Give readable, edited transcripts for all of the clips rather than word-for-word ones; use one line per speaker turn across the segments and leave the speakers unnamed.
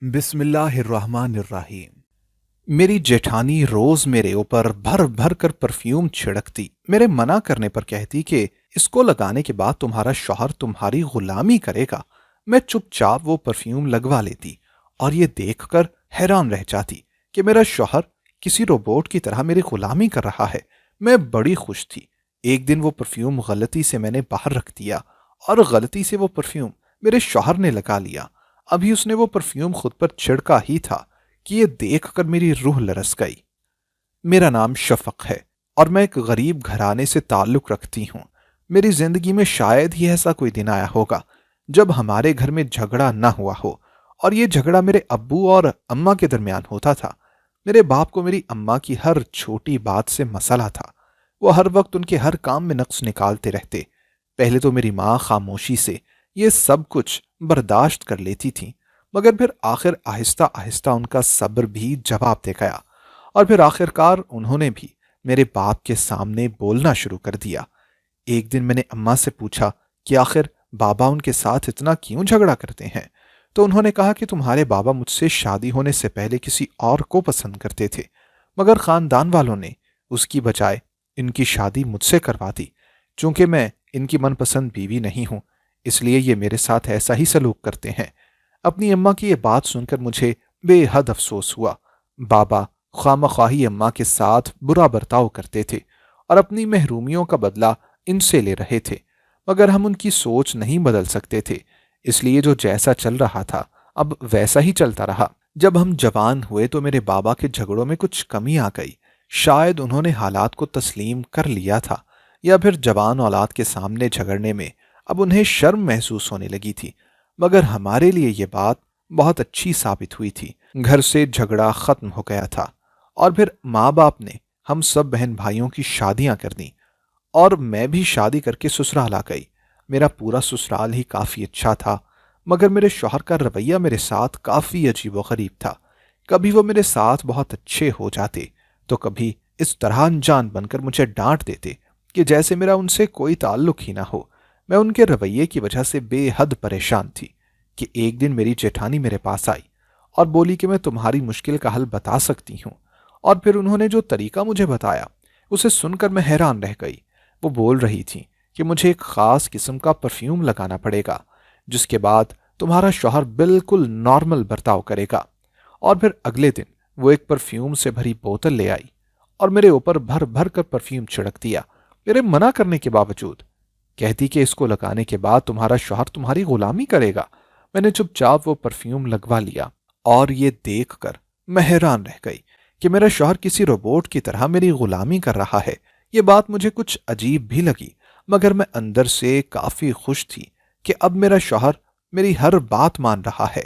بسم اللہ الرحمن الرحیم۔ میری جیٹھانی روز میرے اوپر بھر بھر کر پرفیوم چھڑکتی، میرے منع کرنے پر کہتی کہ اس کو لگانے کے بعد تمہارا شوہر تمہاری غلامی کرے گا۔ میں چپ چاپ وہ پرفیوم لگوا لیتی اور یہ دیکھ کر حیران رہ جاتی کہ میرا شوہر کسی روبوٹ کی طرح میری غلامی کر رہا ہے۔ میں بڑی خوش تھی۔ ایک دن وہ پرفیوم غلطی سے میں نے باہر رکھ دیا اور غلطی سے وہ پرفیوم میرے شوہر نے لگا لیا۔ ابھی اس نے وہ پرفیوم خود پر چھڑکا ہی تھا کہ یہ دیکھ کر میری روح لرز گئی۔ میرا نام شفق ہے اور میں ایک غریب گھرانے سے تعلق رکھتی ہوں۔ میری زندگی میں شاید ہی ایسا کوئی دن آیا ہوگا جب ہمارے گھر میں جھگڑا نہ ہوا ہو، اور یہ جھگڑا میرے ابو اور اماں کے درمیان ہوتا تھا۔ میرے باپ کو میری اماں کی ہر چھوٹی بات سے مسئلہ تھا۔ وہ ہر وقت ان کے ہر کام میں نقص نکالتے رہتے۔ پہلے تو میری ماں خاموشی سے یہ سب کچھ برداشت کر لیتی تھی، مگر پھر آخر آہستہ آہستہ ان کا صبر بھی جواب دے گیا، اور پھر آخرکار انہوں نے بھی میرے باپ کے سامنے بولنا شروع کر دیا۔ ایک دن میں نے اماں سے پوچھا کہ آخر بابا ان کے ساتھ اتنا کیوں جھگڑا کرتے ہیں؟ تو انہوں نے کہا کہ تمہارے بابا مجھ سے شادی ہونے سے پہلے کسی اور کو پسند کرتے تھے، مگر خاندان والوں نے اس کی بجائے ان کی شادی مجھ سے کروا دی۔ چونکہ میں ان کی من پسند بیوی نہیں ہوں، اس لیے یہ میرے ساتھ ایسا ہی سلوک کرتے ہیں۔ اپنی اماں کی یہ بات سن کر مجھے بے حد افسوس ہوا۔ بابا خواہ مخواہی اماں کے ساتھ برا برتاؤ کرتے تھے اور اپنی محرومیوں کا بدلہ ان سے لے رہے تھے، مگر ہم ان کی سوچ نہیں بدل سکتے تھے، اس لیے جو جیسا چل رہا تھا اب ویسا ہی چلتا رہا۔ جب ہم جوان ہوئے تو میرے بابا کے جھگڑوں میں کچھ کمی آ گئی۔ شاید انہوں نے حالات کو تسلیم کر لیا تھا، یا پھر جوان اولاد کے سامنے جھگڑنے میں اب انہیں شرم محسوس ہونے لگی تھی، مگر ہمارے لیے یہ بات بہت اچھی ثابت ہوئی تھی۔ گھر سے جھگڑا ختم ہو گیا تھا، اور پھر ماں باپ نے ہم سب بہن بھائیوں کی شادیاں کر دیں، اور میں بھی شادی کر کے سسرال آ گئی۔ میرا پورا سسرال ہی کافی اچھا تھا، مگر میرے شوہر کا رویہ میرے ساتھ کافی عجیب و غریب تھا۔ کبھی وہ میرے ساتھ بہت اچھے ہو جاتے تو کبھی اس طرح انجان بن کر مجھے ڈانٹ دیتے کہ جیسے میرا ان سے کوئی تعلق ہی نہ ہو۔ میں ان کے رویے کی وجہ سے بے حد پریشان تھی کہ ایک دن میری جیٹھانی میرے پاس آئی اور بولی کہ میں تمہاری مشکل کا حل بتا سکتی ہوں، اور پھر انہوں نے جو طریقہ مجھے بتایا اسے سن کر میں حیران رہ گئی۔ وہ بول رہی تھی کہ مجھے ایک خاص قسم کا پرفیوم لگانا پڑے گا، جس کے بعد تمہارا شوہر بالکل نارمل برتاؤ کرے گا۔ اور پھر اگلے دن وہ ایک پرفیوم سے بھری بوتل لے آئی اور میرے اوپر بھر بھر کر پرفیوم چھڑک دیا، میرے منع کرنے کے باوجود۔ کہتی کہ اس کو لگانے کے بعد تمہارا شوہر تمہاری غلامی کرے گا۔ میں نے چپ چاپ وہ پرفیوم لگوا لیا اور یہ دیکھ کر میں حیران رہ گئی کہ میرا شوہر کسی روبوٹ کی طرح میری غلامی کر رہا ہے۔ یہ بات مجھے کچھ عجیب بھی لگی، مگر میں اندر سے کافی خوش تھی کہ اب میرا شوہر میری ہر بات مان رہا ہے۔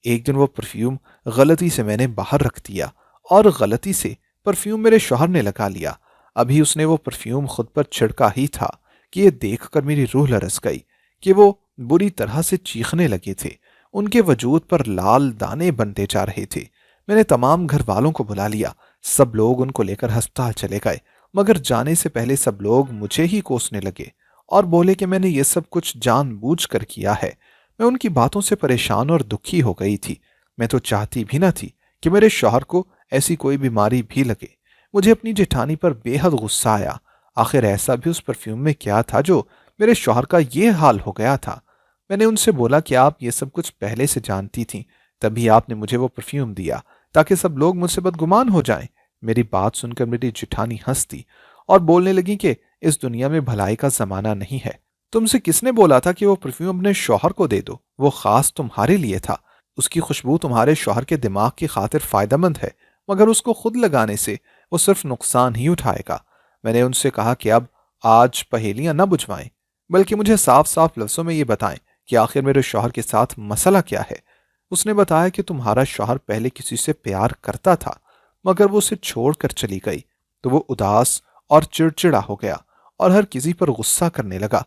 ایک دن وہ پرفیوم غلطی سے میں نے باہر رکھ دیا اور غلطی سے پرفیوم میرے شوہر نے لگا لیا۔ ابھی اس نے وہ پرفیوم خود پر چھڑکا ہی تھا کہ یہ دیکھ کر میری روح لرز گئی کہ وہ بری طرح سے چیخنے لگے تھے۔ ان کے وجود پر لال دانے بنتے جا رہے تھے۔ میں نے تمام گھر والوں کو بلا لیا، سب لوگ ان کو لے کر ہسپتال چلے گئے، مگر جانے سے پہلے سب لوگ مجھے ہی کوسنے لگے اور بولے کہ میں نے یہ سب کچھ جان بوجھ کر کیا ہے۔ میں ان کی باتوں سے پریشان اور دکھی ہو گئی تھی۔ میں تو چاہتی بھی نہ تھی کہ میرے شوہر کو ایسی کوئی بیماری بھی لگے۔ مجھے اپنی جیٹھانی پر بے حد غصہ آیا۔ آخر ایسا بھی اس پرفیوم میں کیا تھا جو میرے شوہر کا یہ حال ہو گیا تھا؟ میں نے ان سے بولا کہ آپ یہ سب کچھ پہلے سے جانتی تھیں، تبھی آپ نے مجھے وہ پرفیوم دیا تاکہ سب لوگ مجھ سے بدگمان ہو جائیں۔ میری بات سن کر میری جیٹھانی ہنستی اور بولنے لگی کہ اس دنیا میں بھلائی کا زمانہ نہیں ہے۔ تم سے کس نے بولا تھا کہ وہ پرفیوم اپنے شوہر کو دے دو؟ وہ خاص تمہارے لیے تھا۔ اس کی خوشبو تمہارے شوہر کے دماغ کی خاطر فائدہ مند ہے، مگر اس کو خود لگانے سے وہ صرف نقصان ہی اٹھائے گا۔ میں نے ان سے کہا کہ اب آج پہیلیاں نہ بجھوائیں، بلکہ مجھے صاف صاف لفظوں میں یہ بتائیں کہ آخر میرے شوہر کے ساتھ مسئلہ کیا ہے۔ اس نے بتایا کہ تمہارا شوہر پہلے کسی سے پیار کرتا تھا، مگر وہ اسے چھوڑ کر چلی گئی تو وہ اداس اور چڑچڑا ہو گیا اور ہر کسی پر غصہ کرنے لگا۔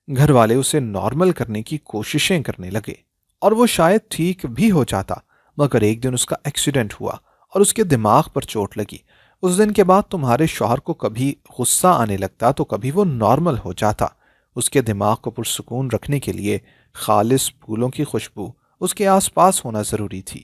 گھر والے اسے نارمل کرنے کی کوششیں کرنے لگے اور وہ شاید ٹھیک بھی ہو جاتا، مگر ایک دن اس کا ایکسیڈنٹ ہوا اور اس کے دماغ پر چوٹ لگی۔ اس دن کے بعد تمہارے شوہر کو کبھی غصہ آنے لگتا تو کبھی وہ نارمل ہو جاتا۔ اس کے دماغ کو پرسکون رکھنے کے لیے خالص پھولوں کی خوشبو اس کے آس پاس ہونا ضروری تھی،